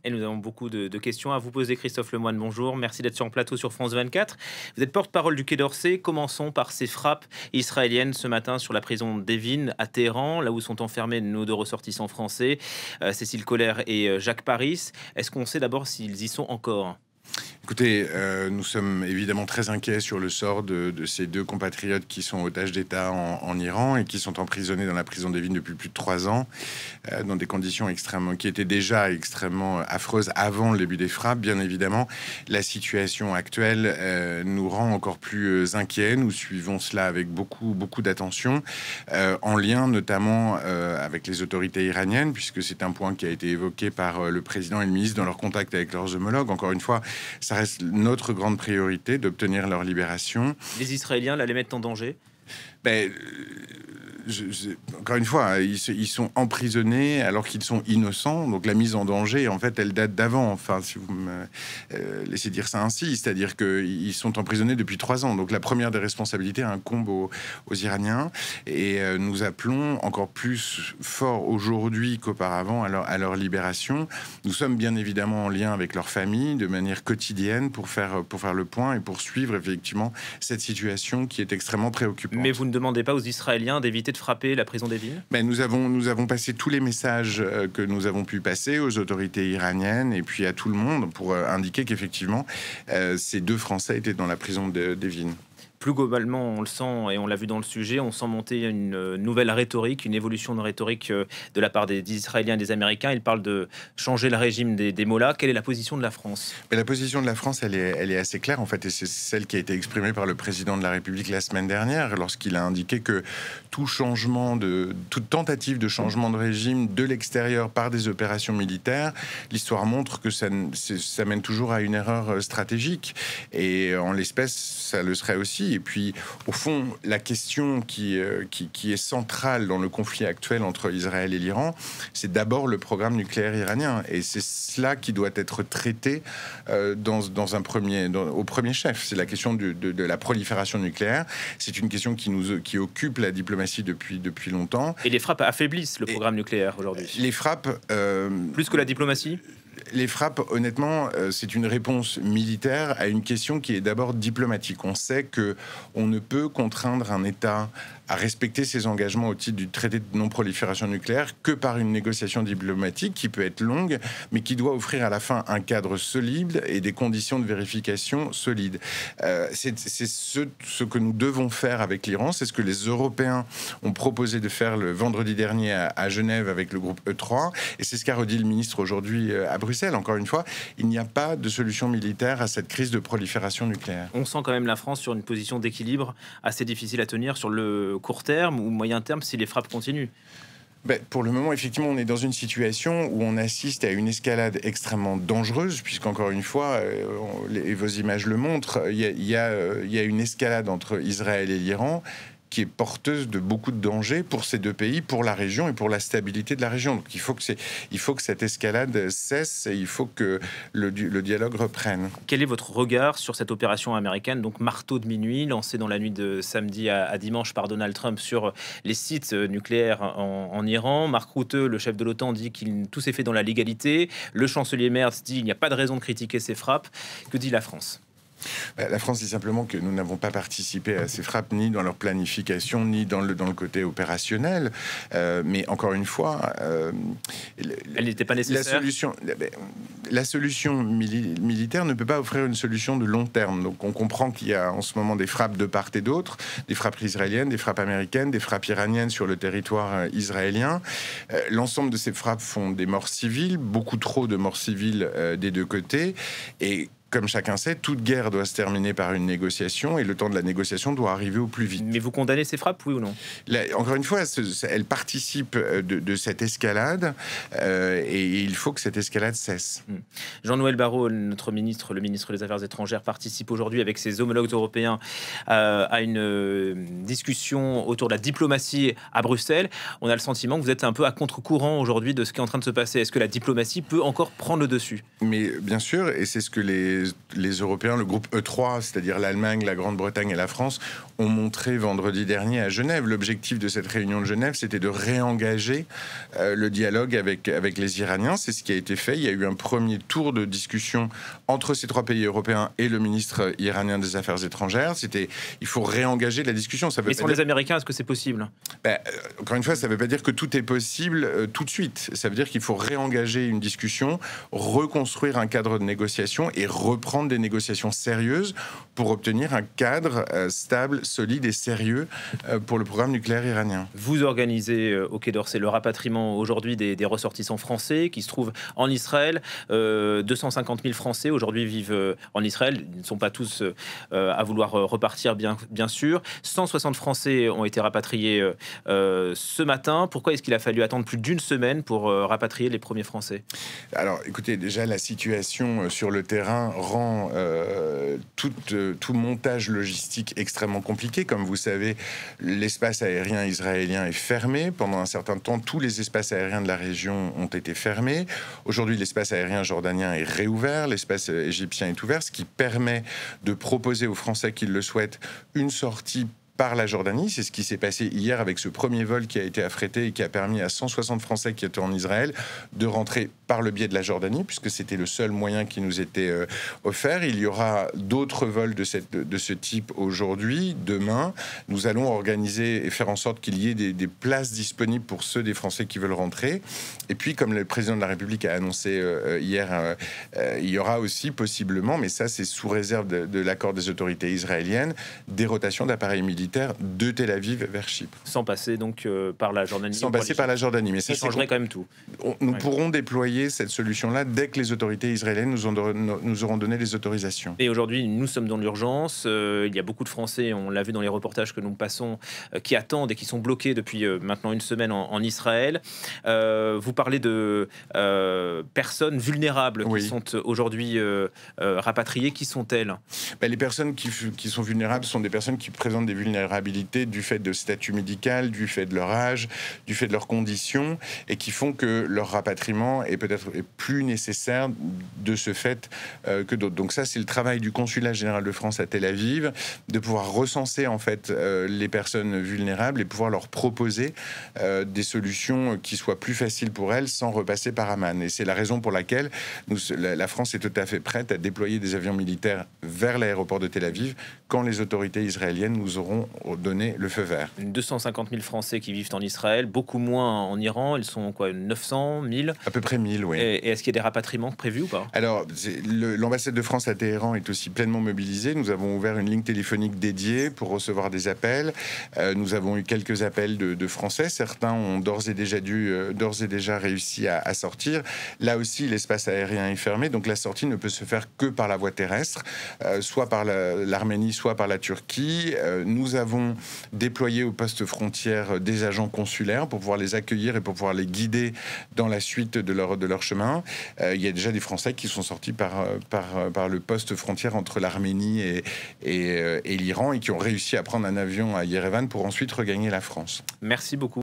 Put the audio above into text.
Et nous avons beaucoup de questions à vous poser. Christophe Lemoine, bonjour. Merci d'être sur le plateau sur France 24. Vous êtes porte-parole du Quai d'Orsay. Commençons par ces frappes israéliennes ce matin sur la prison d'Evin à Téhéran, là où sont enfermés nos deux ressortissants français, Cécile Colère et Jacques Paris. Est-ce qu'on sait d'abord s'ils y sont encore ? Écoutez, nous sommes évidemment très inquiets sur le sort de ces deux compatriotes qui sont otages d'État en Iran et qui sont emprisonnés dans la prison d'Evin depuis plus de 3 ans, dans des conditions qui étaient déjà extrêmement affreuses avant le début des frappes. Bien évidemment, la situation actuelle nous rend encore plus inquiets. Nous suivons cela avec beaucoup d'attention, en lien notamment avec les autorités iraniennes, puisque c'est un point qui a été évoqué par le président et le ministre dans leur contact avec leurs homologues. Encore une fois, ça reste notre grande priorité d'obtenir leur libération. Les Israéliens, là, les mettent en danger ? Encore une fois, ils sont emprisonnés alors qu'ils sont innocents. Donc la mise en danger, en fait, elle date d'avant. Enfin, si vous me laissez dire ça ainsi, c'est-à-dire qu'ils sont emprisonnés depuis 3 ans. Donc la première des responsabilités incombe aux Iraniens. Et nous appelons encore plus fort aujourd'hui qu'auparavant à leur libération. Nous sommes bien évidemment en lien avec leurs familles de manière quotidienne pour faire le point et pour suivre effectivement cette situation qui est extrêmement préoccupante. Mais vous ne demandez pas aux Israéliens d'éviter de frapper la prison d'Evin ? Nous avons passé tous les messages que nous avons pu passer aux autorités iraniennes et puis à tout le monde pour indiquer qu'effectivement ces 2 Français étaient dans la prison d'Evin. Plus globalement, on le sent et on l'a vu dans le sujet, on sent monter une nouvelle rhétorique, une évolution de rhétorique de la part des Israéliens et des Américains. Ils parlent de changer le régime des Mollahs. Quelle est la position de la France ? La position de la France, elle est assez claire en fait, et c'est celle qui a été exprimée par le président de la République la semaine dernière, lorsqu'il a indiqué que toute tentative de changement de régime de l'extérieur par des opérations militaires, l'histoire montre que ça mène toujours à une erreur stratégique. Et en l'espèce, ça le serait aussi. Et puis, au fond, la question qui est centrale dans le conflit actuel entre Israël et l'Iran, c'est d'abord le programme nucléaire iranien. Et c'est cela qui doit être traité au premier chef. C'est la question de la prolifération nucléaire. C'est une question qui occupe la diplomatie depuis longtemps. Et les frappes affaiblissent le programme nucléaire aujourd'hui. Les frappes... plus que la diplomatie ? Les frappes, honnêtement, c'est une réponse militaire à une question qui est d'abord diplomatique. On sait que on ne peut contraindre un État à respecter ses engagements au titre du traité de non-prolifération nucléaire que par une négociation diplomatique qui peut être longue, mais qui doit offrir à la fin un cadre solide et des conditions de vérification solides. C'est ce que nous devons faire avec l'Iran. C'est ce que les Européens ont proposé de faire le vendredi dernier à Genève avec le groupe E3. Et c'est ce qu'a redit le ministre aujourd'hui à Bruxelles. Encore une fois, il n'y a pas de solution militaire à cette crise de prolifération nucléaire. On sent quand même la France sur une position d'équilibre assez difficile à tenir sur le court terme ou moyen terme si les frappes continuent. Pour le moment, effectivement, on est dans une situation où on assiste à une escalade extrêmement dangereuse, puisqu'encore une fois, vos images le montrent, il y a une escalade entre Israël et l'Iran qui est porteuse de beaucoup de dangers pour ces 2 pays, pour la région et pour la stabilité de la région. Donc il faut que cette escalade cesse et il faut que le dialogue reprenne. Quel est votre regard sur cette opération américaine, donc marteau de minuit, lancée dans la nuit de samedi à dimanche par Donald Trump sur les sites nucléaires en Iran ? Mark Rutte, le chef de l'OTAN, dit qu'il tout s'est fait dans la légalité. Le chancelier Merz dit qu'il n'y a pas de raison de critiquer ces frappes. Que dit la France ? La France dit simplement que nous n'avons pas participé à ces frappes ni dans leur planification ni dans le côté opérationnel. Mais encore une fois, elle n'était pas nécessaire. La solution militaire ne peut pas offrir une solution de long terme. Donc on comprend qu'il y a en ce moment des frappes de part et d'autre, des frappes israéliennes, des frappes américaines, des frappes iraniennes sur le territoire israélien. L'ensemble de ces frappes font des morts civiles, beaucoup trop de morts civiles des 2 côtés. Et comme chacun sait, toute guerre doit se terminer par une négociation et le temps de la négociation doit arriver au plus vite. Mais vous condamnez ces frappes, oui ou non ? Encore une fois, elle participe de cette escalade et il faut que cette escalade cesse. Jean-Noël Barrot, notre ministre, le ministre des Affaires étrangères, participe aujourd'hui avec ses homologues européens à une discussion autour de la diplomatie à Bruxelles. On a le sentiment que vous êtes un peu à contre-courant aujourd'hui de ce qui est en train de se passer. Est-ce que la diplomatie peut encore prendre le dessus ? Mais bien sûr, et c'est ce que les les Européens, le groupe E3, c'est-à-dire l'Allemagne, la Grande-Bretagne et la France, ont montré vendredi dernier à Genève. L'objectif de cette réunion de Genève, c'était de réengager le dialogue avec les Iraniens. C'est ce qui a été fait. Il y a eu un premier tour de discussion entre ces 3 pays européens et le ministre iranien des Affaires étrangères. Il faut réengager la discussion. Mais sans les Américains, est-ce que c'est possible? Encore une fois, ça ne veut pas dire que tout est possible tout de suite. Ça veut dire qu'il faut réengager une discussion, reconstruire un cadre de négociation et reprendre des négociations sérieuses pour obtenir un cadre stable, solide et sérieux pour le programme nucléaire iranien. Vous organisez au Quai d'Orsay le rapatriement aujourd'hui des ressortissants français qui se trouvent en Israël. 250 000 Français aujourd'hui vivent en Israël. Ils ne sont pas tous à vouloir repartir, bien sûr. 160 Français ont été rapatriés ce matin. Pourquoi est-ce qu'il a fallu attendre plus d'1 semaine pour rapatrier les premiers Français? Alors, écoutez, déjà, la situation sur le terrain rend tout montage logistique extrêmement compliqué. Comme vous savez, l'espace aérien israélien est fermé. Pendant un certain temps, tous les espaces aériens de la région ont été fermés. Aujourd'hui, l'espace aérien jordanien est réouvert. L'espace égyptien est ouvert, ce qui permet de proposer aux Français qui le souhaitent une sortie par la Jordanie. C'est ce qui s'est passé hier avec ce premier vol qui a été affrété et qui a permis à 160 Français qui étaient en Israël de rentrer par le biais de la Jordanie, puisque c'était le seul moyen qui nous était offert. Il y aura d'autres vols de ce type aujourd'hui, demain. Nous allons organiser et faire en sorte qu'il y ait des places disponibles pour ceux des Français qui veulent rentrer. Et puis, comme le président de la République a annoncé hier, il y aura aussi possiblement, mais ça c'est sous réserve de l'accord des autorités israéliennes, des rotations d'appareils militaires de Tel Aviv vers Chypre. Sans passer donc par la Jordanie. Sans passer par la Jordanie. Mais ça changerait quand même tout. Nous pourrons déployer cette solution-là dès que les autorités israéliennes nous auront donné les autorisations. Et aujourd'hui, nous sommes dans l'urgence. Il y a beaucoup de Français, on l'a vu dans les reportages que nous passons, qui attendent et qui sont bloqués depuis maintenant 1 semaine en Israël. Vous parlez de personnes vulnérables qui sont aujourd'hui rapatriées. Qui sont-elles? Les personnes qui sont vulnérables sont des personnes qui présentent des vulnérabilités du fait de statut médical, du fait de leur âge, du fait de leurs conditions, et qui font que leur rapatriement est peut-être plus nécessaire de ce fait que d'autres. Donc ça, c'est le travail du consulat général de France à Tel Aviv, de pouvoir recenser en fait les personnes vulnérables et pouvoir leur proposer des solutions qui soient plus faciles pour elles sans repasser par Amman. Et c'est la raison pour laquelle la France est tout à fait prête à déployer des avions militaires vers l'aéroport de Tel Aviv quand les autorités israéliennes nous auront donné le feu vert. 250 000 Français qui vivent en Israël, beaucoup moins en Iran. Ils sont quoi, 900, 1000? À peu près 1000, oui. Et est-ce qu'il y a des rapatriements prévus ou pas? Alors, l'ambassade de France à Téhéran est aussi pleinement mobilisée. Nous avons ouvert une ligne téléphonique dédiée pour recevoir des appels. Nous avons eu quelques appels de Français. Certains ont d'ores et déjà réussi à sortir. Là aussi, l'espace aérien est fermé, donc la sortie ne peut se faire que par la voie terrestre, soit par l'Arménie, soit par la Turquie. Nous avons déployé au poste frontière des agents consulaires pour pouvoir les accueillir et pour pouvoir les guider dans la suite de leur chemin. Il y a déjà des Français qui sont sortis par le poste frontière entre l'Arménie et l'Iran et qui ont réussi à prendre un avion à Yerevan pour ensuite regagner la France. Merci beaucoup.